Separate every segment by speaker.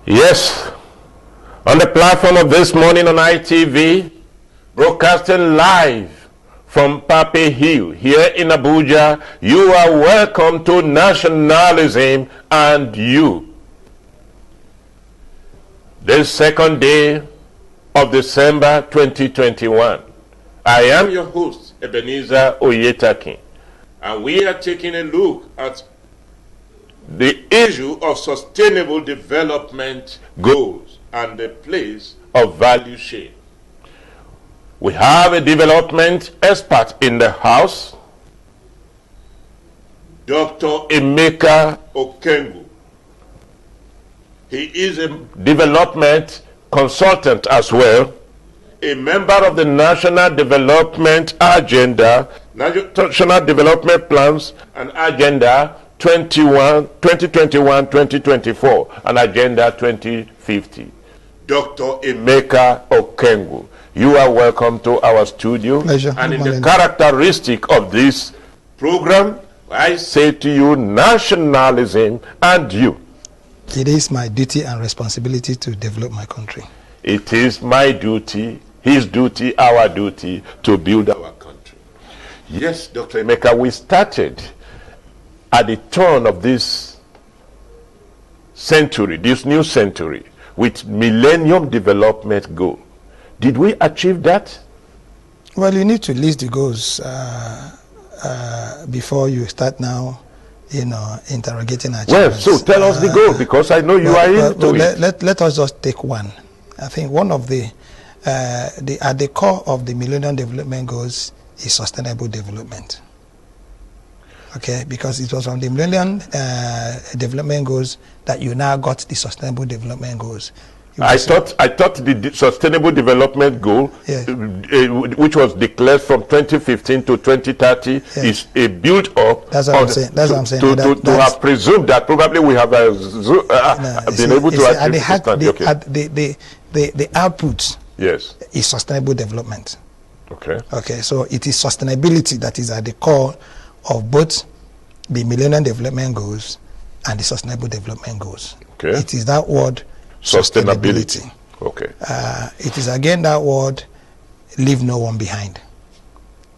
Speaker 1: Yes, on the platform of This Morning on ITV, broadcasting live from Pape Hill here in Abuja, you are welcome to Nationalism and You. This second day of December 2021, I am your host, Ebenezer Oyetakin, and we are taking a look at the issue of sustainable development goals and the place of value chain. We have a development expert in the house, Dr. Emeka Okengu. He is a development consultant as well, a member of the National Development Agenda, National Development Plans and Agenda 2021-2024 and Agenda 2050. Dr. Emeka Okengu, you are welcome to our studio.
Speaker 2: Pleasure.
Speaker 1: And in the characteristic of this program, I say to you, nationalism and you.
Speaker 2: It is my duty and responsibility to develop my country.
Speaker 1: It is my duty, his duty, our duty to build our country. Yes, Dr. Emeka, we started at the turn of this century, this new century, with Millennium Development Goal. Did we achieve that?
Speaker 2: Well, you need to list the goals before you start now, interrogating achievements.
Speaker 1: Well, so tell us the goal, because I know you are into it.
Speaker 2: Let us just take one. I think one of at the core of the Millennium Development Goals is sustainable development. Okay, because it was from the Millennium Development Goals that you now got the Sustainable Development Goals. I
Speaker 1: thought the Sustainable Development Goal,
Speaker 2: yes,
Speaker 1: which was declared from 2015 to 2030, yes, is a build-up.
Speaker 2: That's what I'm saying. That's what I'm saying.
Speaker 1: To have presumed that probably we have been able to achieve
Speaker 2: the output.
Speaker 1: Yes,
Speaker 2: is sustainable development.
Speaker 1: Okay.
Speaker 2: Okay, so it is sustainability that is at the core of both the Millennium Development Goals and the Sustainable Development Goals.
Speaker 1: Okay.
Speaker 2: It is that word, sustainability.
Speaker 1: Okay.
Speaker 2: It is again that word, leave no one behind.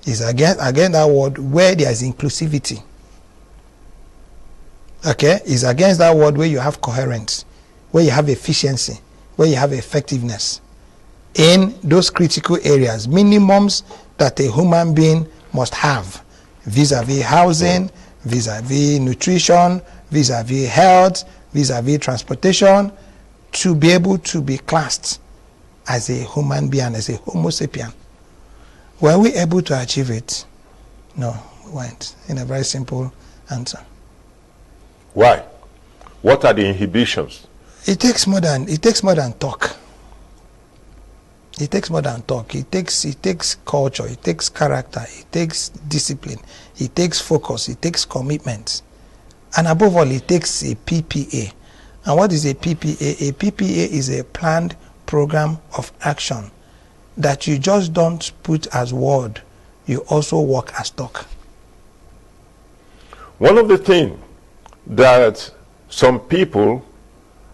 Speaker 2: It's again that word where there is inclusivity. Okay. It's against that word where you have coherence, where you have efficiency, where you have effectiveness in those critical areas, minimums that a human being must have. Vis-a-vis housing, vis-a-vis nutrition, vis-a-vis health, vis-a-vis transportation, to be able to be classed as a human being, as a Homo sapien. Were we able to achieve it? No, we weren't. In a very simple answer.
Speaker 1: Why? What are the inhibitions?
Speaker 2: It takes more than talk. It takes more than talk. It takes culture. It takes character. It takes discipline. It takes focus. It takes commitment. And above all, it takes a PPA. And what is a PPA? A PPA is a planned program of action that you just don't put as word. You also work as talk.
Speaker 1: One of the things that some people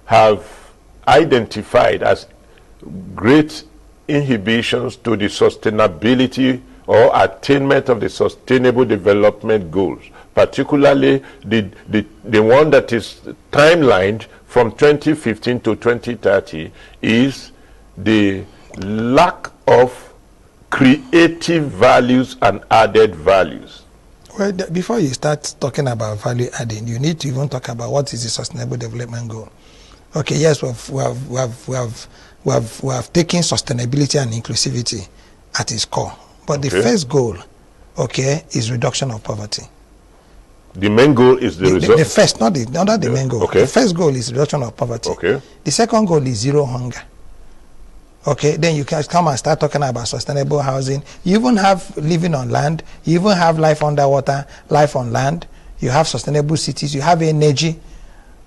Speaker 1: have identified as great inhibitions to the sustainability or attainment of the Sustainable Development Goals, particularly the one that is timelined from 2015 to 2030, is the lack of creative values and added values.
Speaker 2: Well, before you start talking about value adding, you need to even talk about what is the Sustainable Development Goal. Okay, yes, we have taken sustainability and inclusivity at its core. But the first goal, okay, is reduction of poverty.
Speaker 1: The main goal is the result.
Speaker 2: The first, not the main goal.
Speaker 1: Okay.
Speaker 2: The first goal is reduction of poverty.
Speaker 1: Okay.
Speaker 2: The second goal is zero hunger. Okay, then you can come and start talking about sustainable housing. You even have living on land. You even have life underwater, life on land. You have sustainable cities. You have energy.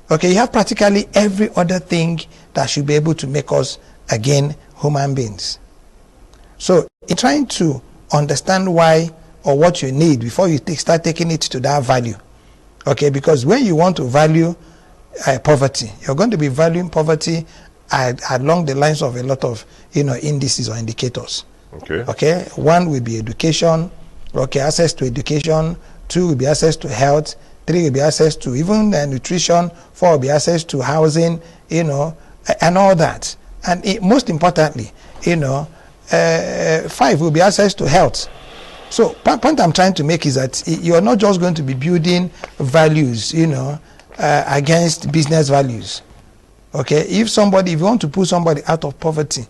Speaker 2: Okay, you have practically every other thing that should be able to make us, again, human beings. So, in trying to understand why or what you need before you start taking it to that value. Okay, because when you want to value poverty. You're going to be valuing poverty along the lines of a lot of indices or indicators. Okay. One will be education. Okay, access to education. 2 will be access to health. 3 will be access to even nutrition. 4 will be access to housing. And all that. And most importantly, 5 will be access to health. So point I'm trying to make is that you're not just going to be building values, against business values. Okay, if you want to pull somebody out of poverty,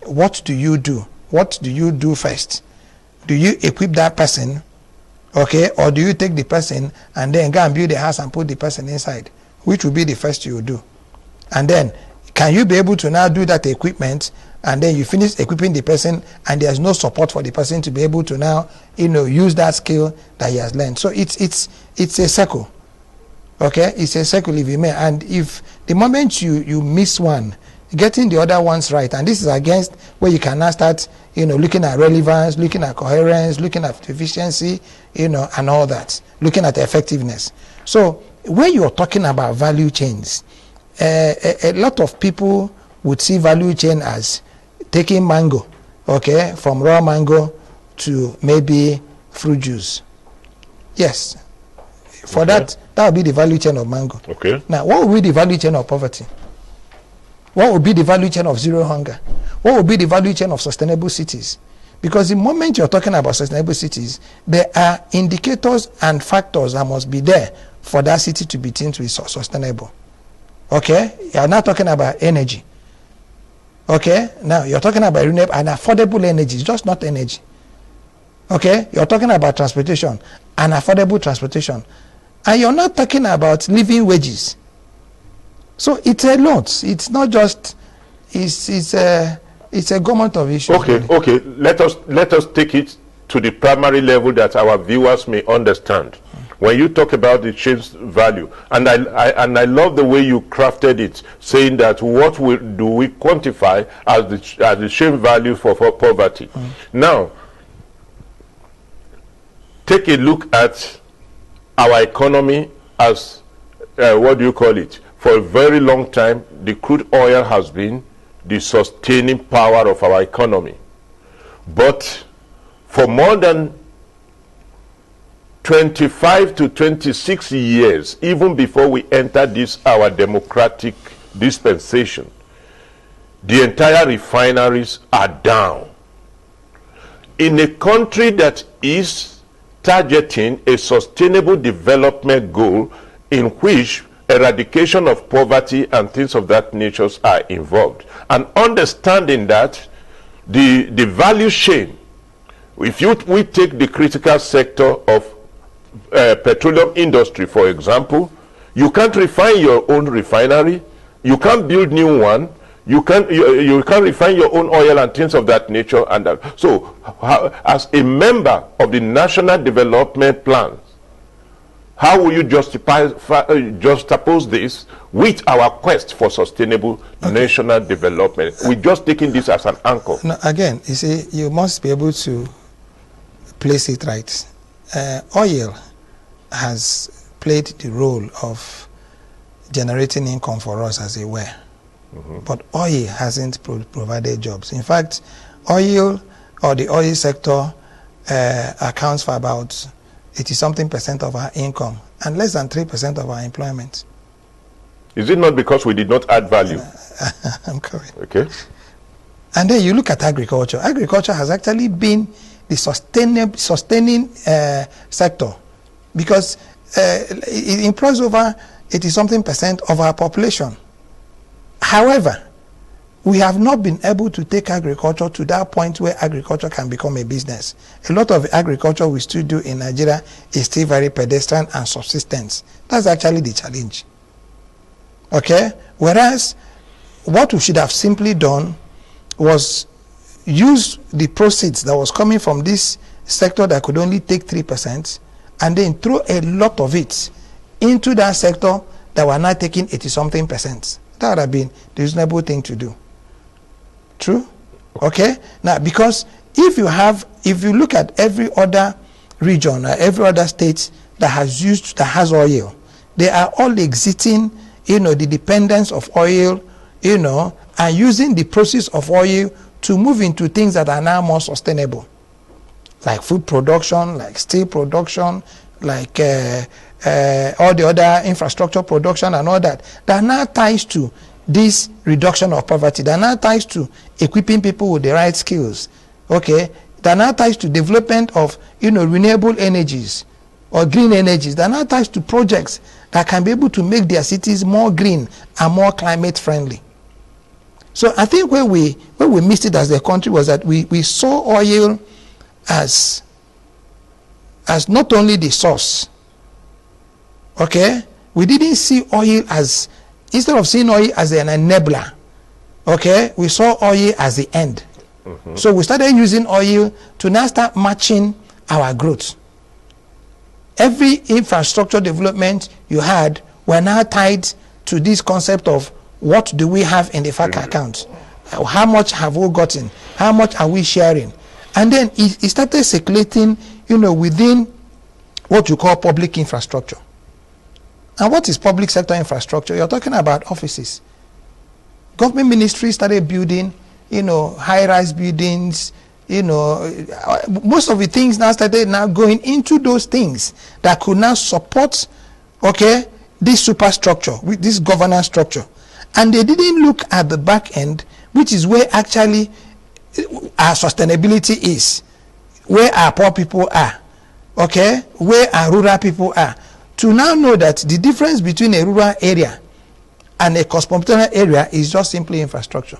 Speaker 2: what do you do? What do you do first? Do you equip that person? Okay, or do you take the person and then go and build a house and put the person inside? Which will be the first you do? And then, can you be able to now do that equipment, and then you finish equipping the person and there's no support for the person to be able to now, use that skill that he has learned. So it's a circle. Okay, it's a circle, if you may. And if the moment you miss one, getting the other ones right, and this is against where you can now start, looking at relevance, looking at coherence, looking at efficiency, and all that, looking at effectiveness. So when you're talking about value chains, a lot of people would see value chain as taking mango, okay, from raw mango to maybe fruit juice. Yes. For that would be the value chain of mango.
Speaker 1: Okay.
Speaker 2: Now, what would be the value chain of poverty? What would be the value chain of zero hunger? What would be the value chain of sustainable cities? Because the moment you're talking about sustainable cities, there are indicators and factors that must be there for that city to be deemed to be sustainable. Okay? You're not talking about energy. Okay? Now, you're talking about renewable and affordable energy. It's just not energy. Okay? You're talking about transportation and affordable transportation. And you're not talking about living wages. So it's a lot. It's not just, it's a gamut of issues.
Speaker 1: Okay,
Speaker 2: really.
Speaker 1: Okay. Let us take it to the primary level that our viewers may understand. When you talk about the change value, and I love the way you crafted it, saying that what do we quantify as the change value for poverty. Now, take a look at our economy as, what do you call it? For a very long time, the crude oil has been the sustaining power of our economy. But for more than 25 to 26 years, even before we entered this, our democratic dispensation, the entire refineries are down. In a country that is targeting a sustainable development goal in which eradication of poverty and things of that nature are involved, and understanding that the value chain, we take the critical sector of petroleum industry, for example, you can't refine your own refinery, you can't build new one, you can't refine your own oil and things of that nature. And that. So, as a member of the National Development Plan, how will you juxtapose this with our quest for sustainable national development? We're just taking this as an anchor.
Speaker 2: No, again, you see, you must be able to place it right. Oil has played the role of generating income for us, as it were. But oil hasn't provided jobs. In fact, oil, or the oil sector, accounts for about 80-something% of our income and less than 3% of our employment.
Speaker 1: Is it not because we did not add value?
Speaker 2: I'm correct.
Speaker 1: Okay.
Speaker 2: And then you look at agriculture. Agriculture has actually been the sustaining sector, because it employs over 80-something% of our population. However, we have not been able to take agriculture to that point where agriculture can become a business. A lot of agriculture we still do in Nigeria is still very pedestrian and subsistence. That's actually the challenge. Okay? Whereas, what we should have simply done was use the proceeds that was coming from this sector that could only take 3% and then throw a lot of it into that sector that were not taking 80-something%. That would have been the reasonable thing to do. True? Okay? Now, because if you look at every other region or every other state that has oil, they are all exiting, the dependence of oil, and using the process of oil to move into things that are now more sustainable, like food production, like steel production, like all the other infrastructure production and all that now ties to this reduction of poverty, that now ties to equipping people with the right skills, okay, that now ties to development of renewable energies or green energies, that now ties to projects that can be able to make their cities more green and more climate friendly. So I think where we missed it as a country was that we saw oil as not only the source, okay, we didn't see oil as, instead of seeing oil as an enabler, okay, we saw oil as the end. So we started using oil to now start matching our growth. Every infrastructure development you had were now tied to this concept of what do we have in the FAC account? How much have we gotten? How much are we sharing? And then it started circulating, within what you call public infrastructure. And what is public sector infrastructure? You're talking about offices. Government ministries started building, high-rise buildings, most of the things now started going into those things that could now support, okay, this superstructure, with this governance structure. And they didn't look at the back end, which is where actually our sustainability is, where our poor people are, okay, where our rural people are, to now know that the difference between a rural area and a cosmopolitan area is just simply infrastructure.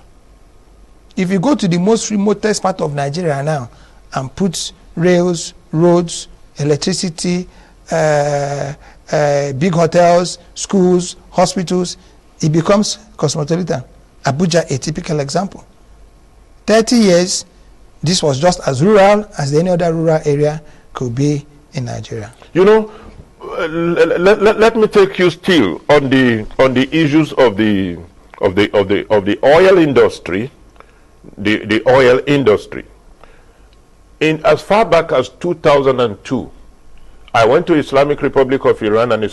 Speaker 2: If you go to the most remotest part of Nigeria now and put rails, roads, electricity, big hotels, schools, hospitals, it becomes cosmopolitan. Abuja, a typical example. 30 years, this was just as rural as any other rural area could be in Nigeria.
Speaker 1: Let me take you still on the issues of the oil industry, the oil industry. In as far back as 2002, I went to Islamic Republic of Iran and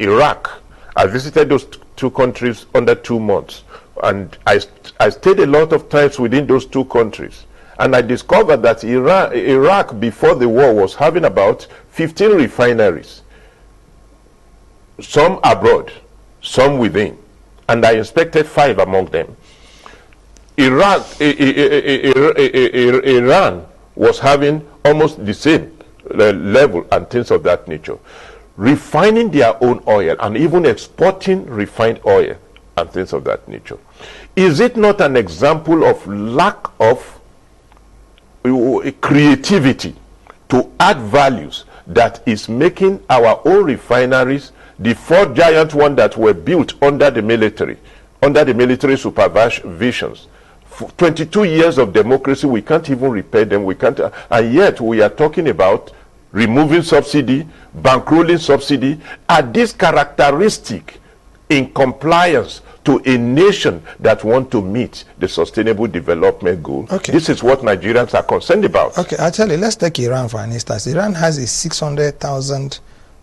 Speaker 1: Iraq. I visited those two countries under 2 months, and I stayed a lot of times within those two countries, and I discovered that Iraq before the war was having about 15 refineries, some abroad, some within, and I inspected 5 among them. Iran was having almost the same level and things of that nature, refining their own oil and even exporting refined oil and things of that nature. Is it not an example of lack of creativity to add values that is making our own refineries, the 4 giant ones that were built under the military supervisions, 22 years of democracy, we can't even repair them, and yet we are talking about removing subsidy, bankrolling subsidy. Are these characteristic in compliance to a nation that want to meet the sustainable development goal?
Speaker 2: Okay.
Speaker 1: This is what Nigerians are concerned about.
Speaker 2: Okay, I'll tell you, let's take Iran for an instance. Iran has a 600,000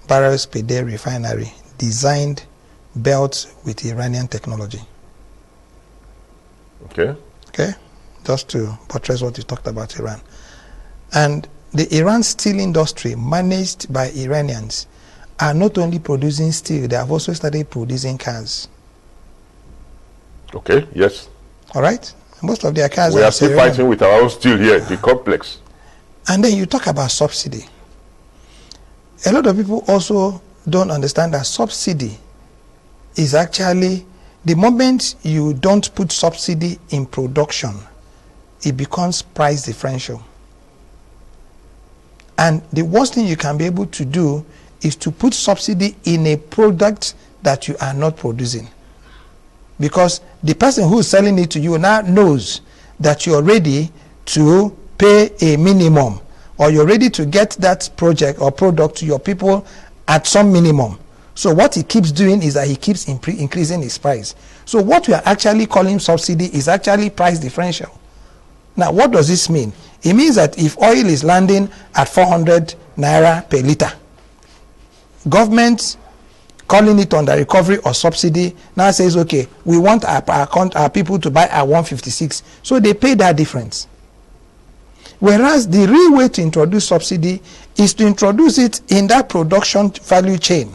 Speaker 2: barrels per day refinery designed, built with Iranian technology. Okay, just to buttress what you talked about Iran. And the Iran steel industry, managed by Iranians, are not only producing steel, they have also started producing cars.
Speaker 1: Okay, yes.
Speaker 2: All right? Most of their cars
Speaker 1: we are still fighting with our own steel here, the complex.
Speaker 2: And then you talk about subsidy. A lot of people also don't understand that subsidy is actually, the moment you don't put subsidy in production, it becomes price differential. And the worst thing you can be able to do is to put subsidy in a product that you are not producing. Because the person who is selling it to you now knows that you're ready to pay a minimum, or you're ready to get that project or product to your people at some minimum. So what he keeps doing is that he keeps increasing his price. So what we are actually calling subsidy is actually price differential. Now, what does this mean? It means that if oil is landing at 400 naira per liter, government calling it under recovery or subsidy, now says, okay, we want our people to buy at 156. So they pay that difference. Whereas the real way to introduce subsidy is to introduce it in that production value chain.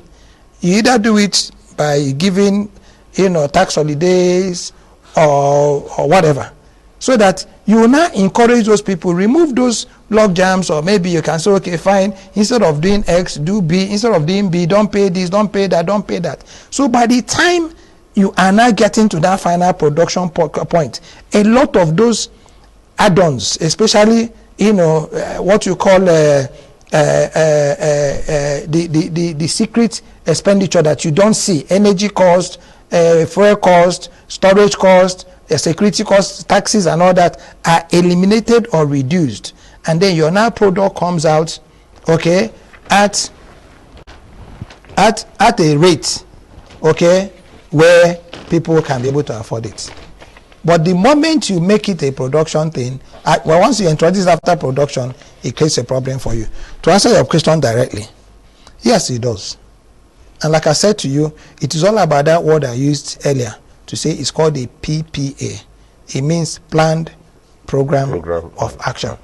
Speaker 2: You either do it by giving, tax holidays or whatever, so that you will now encourage those people, remove those log jams, or maybe you can say, okay, fine, instead of doing X, do B, instead of doing B, don't pay this, don't pay that, don't pay that. So by the time you are now getting to that final production point, a lot of those add-ons, especially, what you call the secret expenditure that you don't see, energy cost, fuel cost, storage cost, security costs, taxes and all that, are eliminated or reduced, and then your now product comes out, okay, at a rate, okay, where people can be able to afford it. But the moment you make it a production thing, once you introduce after production, it creates a problem for you. To answer your question directly, yes, it does. And like I said to you, it is all about that word I used earlier to say it's called a PPA. It means planned program of action.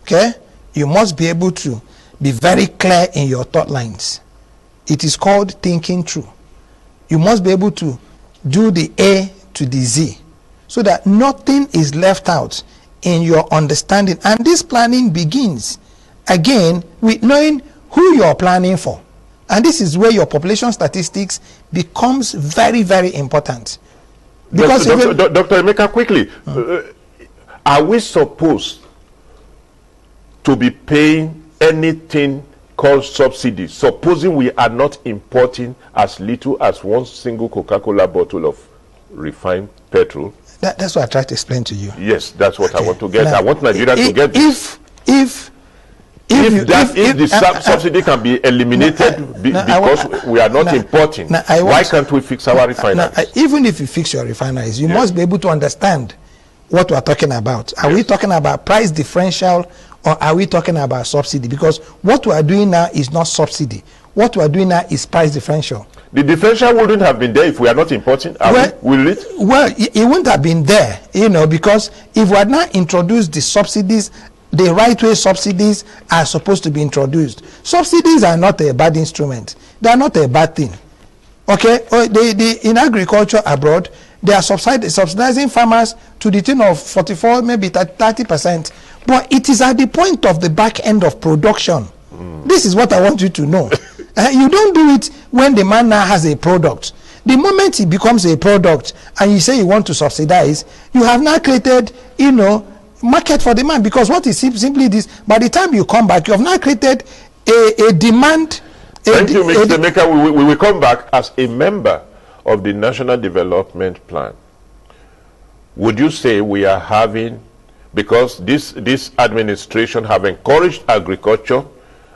Speaker 2: Okay? You must be able to be very clear in your thought lines. It is called thinking through. You must be able to do the A to the Z, so that nothing is left out in your understanding. And this planning begins, again, with knowing who you're planning for. And this is where your population statistics becomes very, very important. Because
Speaker 1: Dr. Emeka, quickly, are we supposed to be paying anything called subsidy, supposing we are not importing as little as one single Coca-Cola bottle of refined petrol?
Speaker 2: That's what I tried to explain to you.
Speaker 1: Yes, that's what I want to get.
Speaker 2: Now,
Speaker 1: I want Nigeria to get this.
Speaker 2: If
Speaker 1: the subsidy can be eliminated because we are not importing, why can't we fix our refineries?
Speaker 2: Even if you fix your refineries, you must be able to understand what we are talking about. Are we talking about price differential, or are we talking about subsidy? Because what we are doing now is not subsidy. What we are doing now is price differential. The
Speaker 1: differential wouldn't have been there if we are not importing. Will it?
Speaker 2: Well, it wouldn't have been there, because if we had not introduced the subsidies, the right way subsidies are supposed to be introduced. Subsidies are not a bad instrument. They are not a bad thing. Okay? In agriculture abroad, they are subsidizing farmers to the tune of 44, maybe 30%. But it is at the point of the back end of production. This is what I want you to know. You don't do it when the man now has a product. The moment he becomes a product and you say you want to subsidize, you have now created, market for the man. Because what is simply this: by the time you come back, you have now created a demand.
Speaker 1: Thank you, Mr. Emeka. We will come back as a member of the National Development Plan. Would you say we are having, because this administration have encouraged agriculture,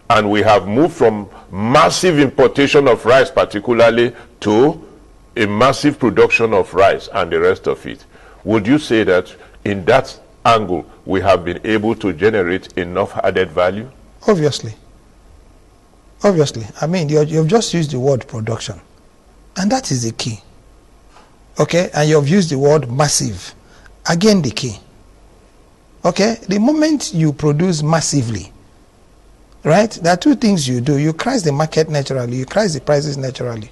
Speaker 1: and we have moved from massive importation of rice particularly to a massive production of rice and the rest of it, would you say that in that angle we have been able to generate enough added value?
Speaker 2: Obviously. I mean, you've just used the word production, and that is the key. Okay? And you've used the word massive. Again, the key. Okay? The moment you produce massively, right, there are two things you do. You price the market naturally, you price the prices naturally,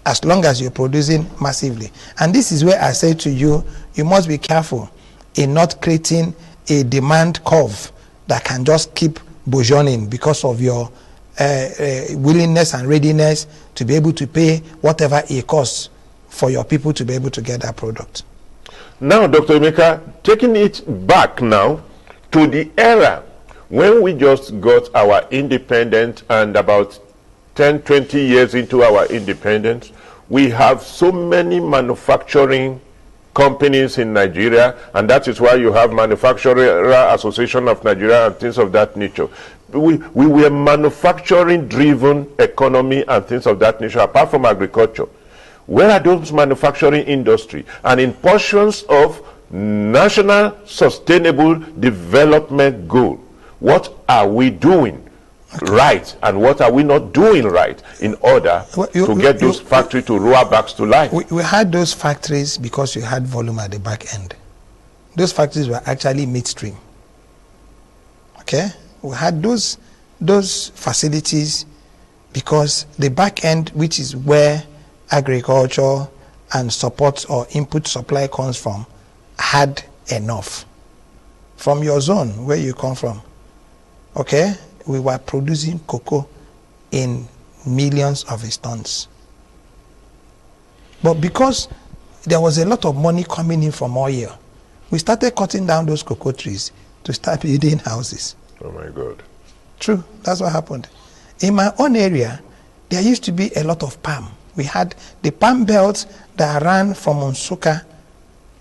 Speaker 2: as long as you're producing massively. And this is where I say to you, you must be careful in not creating a demand curve that can just keep burgeoning because of your willingness and readiness to be able to pay whatever it costs for your people to be able to get that product.
Speaker 1: Now, Dr. Emeka, taking it back now to the era when we just got our independence, and about 10-20 years into our independence, we have so many manufacturing companies in Nigeria, and that is why you have Manufacturer Association of Nigeria and things of that nature. We were manufacturing driven economy and things of that nature, apart from agriculture. Where are those manufacturing industry? And in portions of National Sustainable Development Goal, what are we doing right, and what are we not doing right in order to get those factories to roar back to life?
Speaker 2: We had those factories because you had volume at the back end. Those factories were actually midstream. Okay, we had those facilities because the back end, which is where agriculture and support or input supply comes from, had enough. From your zone where you come from, okay, we were producing cocoa in millions of tons. But because there was a lot of money coming in from oil, we started cutting down those cocoa trees to start building houses.
Speaker 1: Oh my God.
Speaker 2: True, that's what happened. In my own area, there used to be a lot of palm. We had the palm belt that ran from Onsuka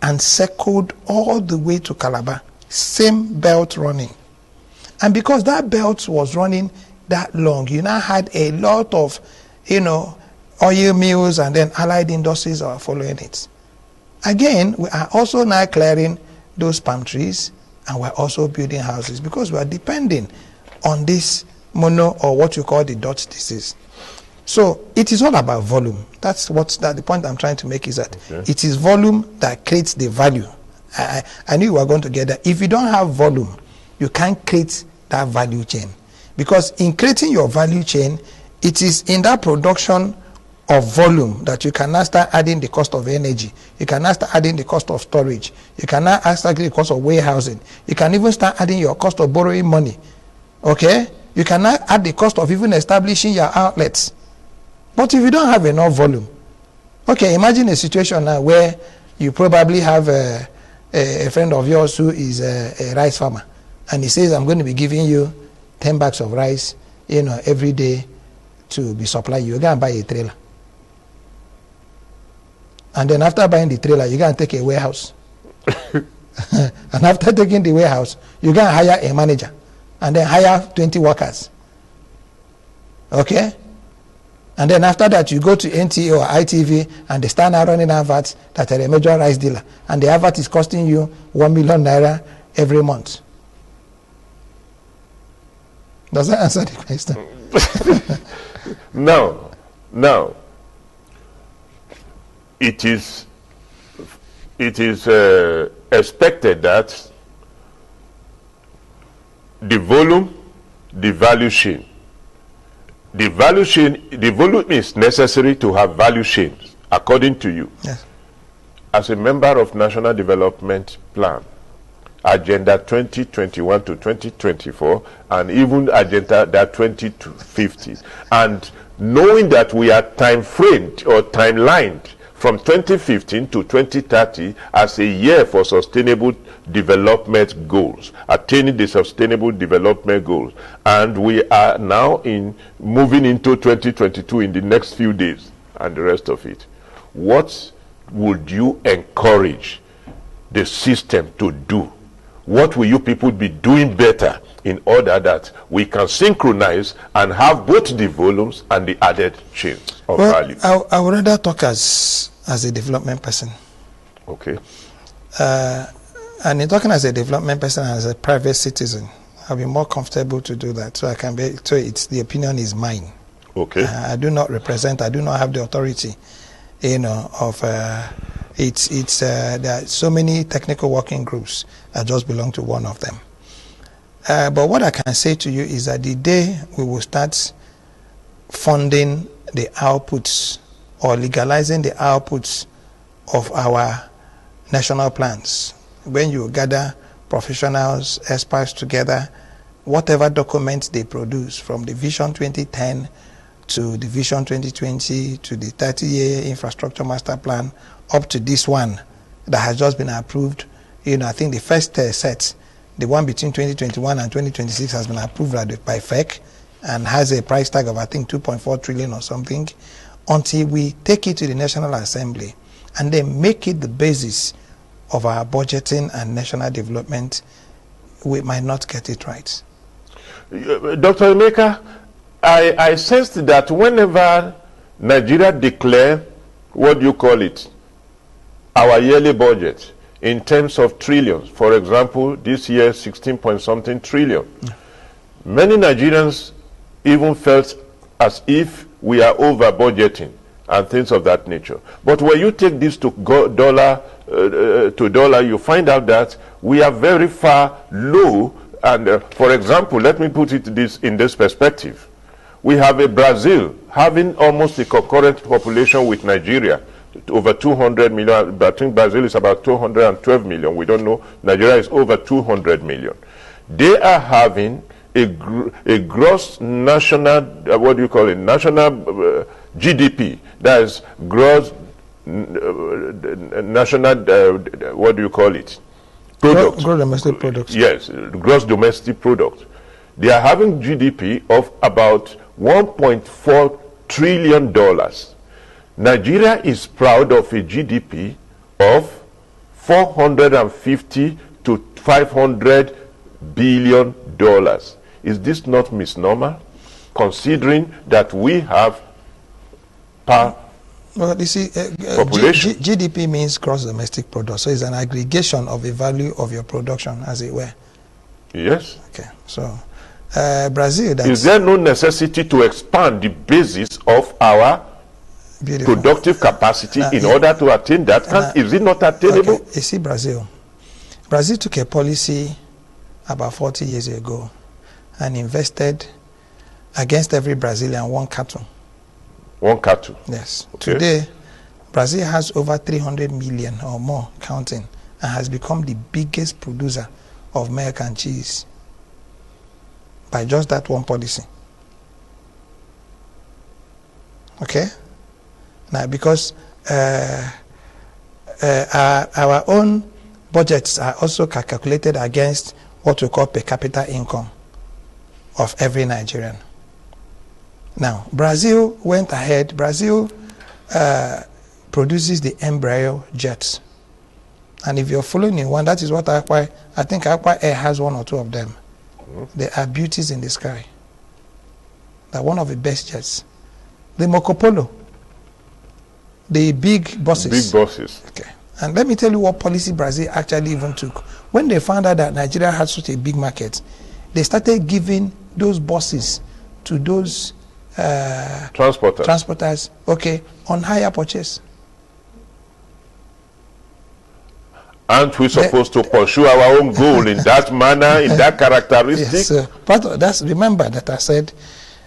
Speaker 2: and circled all the way to Calabar. Same belt running. And because that belt was running that long, you now had a lot of, oil mills and then allied industries are following it. Again, we are also now clearing those palm trees and we're also building houses because we are depending on this mono or what you call the Dutch disease. So it is all about volume. That's the point I'm trying to make is that it is volume that creates the value. I knew we were going to get that. If you don't have volume, you can't create that value chain. Because in creating your value chain, it is in that production of volume that you can now start adding the cost of energy. You can now start adding the cost of storage. You can now start the cost of warehousing. You can even start adding your cost of borrowing money. Okay? You can now add the cost of even establishing your outlets. But if you don't have enough volume, okay, imagine a situation now where you probably have a friend of yours who is a rice farmer, and he says, I'm going to be giving you 10 bags of rice, every day to be supplied. You go and buy a trailer. And then after buying the trailer, you go and take a warehouse. And after taking the warehouse, you go and hire a manager, and then hire 20 workers. Okay? And then after that, you go to NTA or ITV and they start now running adverts that are a major rice dealer. And the advert is costing you 1 million naira every month. Does that answer the question?
Speaker 1: No. It is expected that the volume, the value chain, the volume is necessary to have value chains, according to you.
Speaker 2: Yes.
Speaker 1: As a member of National Development Plan, Agenda 2021 to 2024, and even Agenda 2050, and knowing that we are time framed or timelined from 2015 to 2030 as a year for sustainable development goals, attaining the sustainable development goals, and we are now moving into 2022 in the next few days and the rest of it. What would you encourage the system to do? What will you people be doing better in order that we can synchronize and have both the volumes and the added chains of value?
Speaker 2: I would rather talk as a development person.
Speaker 1: Okay.
Speaker 2: And in talking as a development person and as a private citizen, I'll be more comfortable to do that. So the opinion is mine.
Speaker 1: Okay.
Speaker 2: I do not have the authority, of there are so many technical working groups. I just belong to one of them. But what I can say to you is that the day we will start funding the outputs or legalizing the outputs of our national plans, when you gather professionals, experts together, whatever documents they produce from the Vision 2010 to the Vision 2020 to the 30-year infrastructure master plan up to this one that has just been approved. I think the first set, the one between 2021 and 2026, has been approved by FEC and has a price tag of, I think, 2.4 trillion or something. Until we take it to the National Assembly and then make it the basis of our budgeting and national development, we might not get it right.
Speaker 1: Dr. Emeka, I sensed that whenever Nigeria declare, what do you call it, our yearly budget in terms of trillions, for example, this year 16 point something trillion, many Nigerians even felt as if we are over budgeting and things of that nature. But when you take this to dollar, you find out that we are very far low. And for example, let me put it in this perspective. We have a Brazil having almost a concurrent population with Nigeria, over 200 million. I think Brazil is about 212 million. We don't know. Nigeria is over 200 million. They are having a gross national, what do you call it, national GDP. That is gross national, what do you call it? Product.
Speaker 2: Gross domestic product.
Speaker 1: Yes, gross domestic product. They are having GDP of about $1.4 trillion. Nigeria is proud of a GDP of 450 to 500 billion dollars. Is this not misnomer, considering that we have
Speaker 2: well, you see,
Speaker 1: population?
Speaker 2: GDP means gross domestic product, so it's an aggregation of the value of your production, as it were.
Speaker 1: Yes.
Speaker 2: Okay, so Brazil.
Speaker 1: Is there no necessity to expand the basis of our productive capacity in order to attain that? Is it not attainable?
Speaker 2: Okay. You see, Brazil took a policy about 40 years ago and invested against every Brazilian one cattle.
Speaker 1: One cattle?
Speaker 2: Yes.
Speaker 1: Okay.
Speaker 2: Today, Brazil has over 300 million or more counting and has become the biggest producer of milk and cheese by just that one policy. Okay? Now, because our own budgets are also calculated against what we call per capita income of every Nigerian. Now, Brazil went ahead. Brazil produces the embryo jets. And if you're following in one, that is what I think Aqua Air has one or two of them. They are beauties in the sky. They're one of the best jets. The Marco Polo, the big buses.
Speaker 1: Big buses.
Speaker 2: Okay. And let me tell you what policy Brazil actually even took. When they found out that Nigeria had such a big market, they started giving those buses to those transporters, okay, on hire purchase.
Speaker 1: Aren't we supposed to pursue our own goal in that manner, in that characteristic?
Speaker 2: Yes, part of that's, remember that I said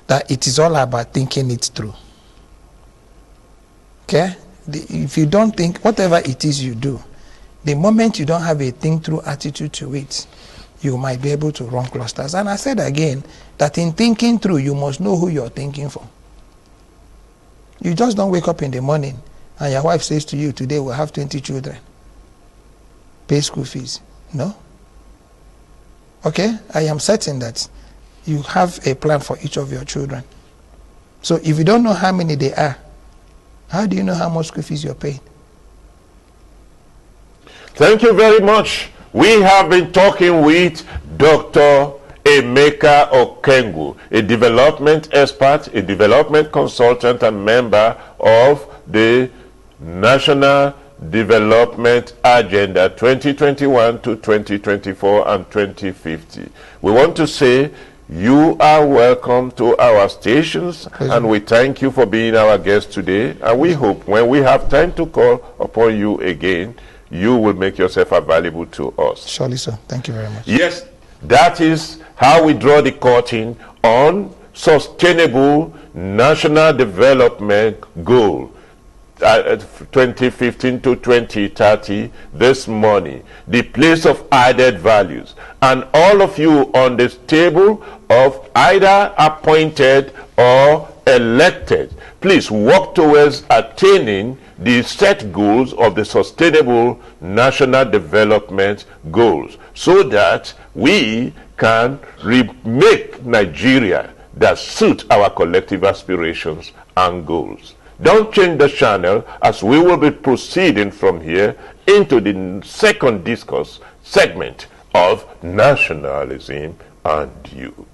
Speaker 2: that it is all about thinking it through. Okay? If you don't think, whatever it is you do, the moment you don't have a think-through attitude to it, you might be able to run clusters. And I said again, that in thinking through, you must know who you're thinking for. You just don't wake up in the morning and your wife says to you, today we'll have 20 children. Pay school fees. No? Okay? I am certain that you have a plan for each of your children. So if you don't know how many they are, how do you know how much school fees you're paying?
Speaker 1: Thank you very much. We have been talking with Dr. Emeka Okengu, a development expert, a development consultant, and member of the National Development Agenda 2021 to 2024 and 2050. We want to say you are welcome to our stations, and we thank you for being our guest today, and we hope when we have time to call upon you again, you will make yourself available to us.
Speaker 2: Surely so. Thank you very much.
Speaker 1: Yes, that is how we draw the curtain on sustainable national development goal 2015 to 2030 this morning, the place of added values, and all of you on this table of either appointed or elected, please work towards attaining the set goals of the sustainable national development goals, so that we can remake Nigeria that suit our collective aspirations and goals. Don't change the channel, as we will be proceeding from here into the second discourse segment of Nationalism and You.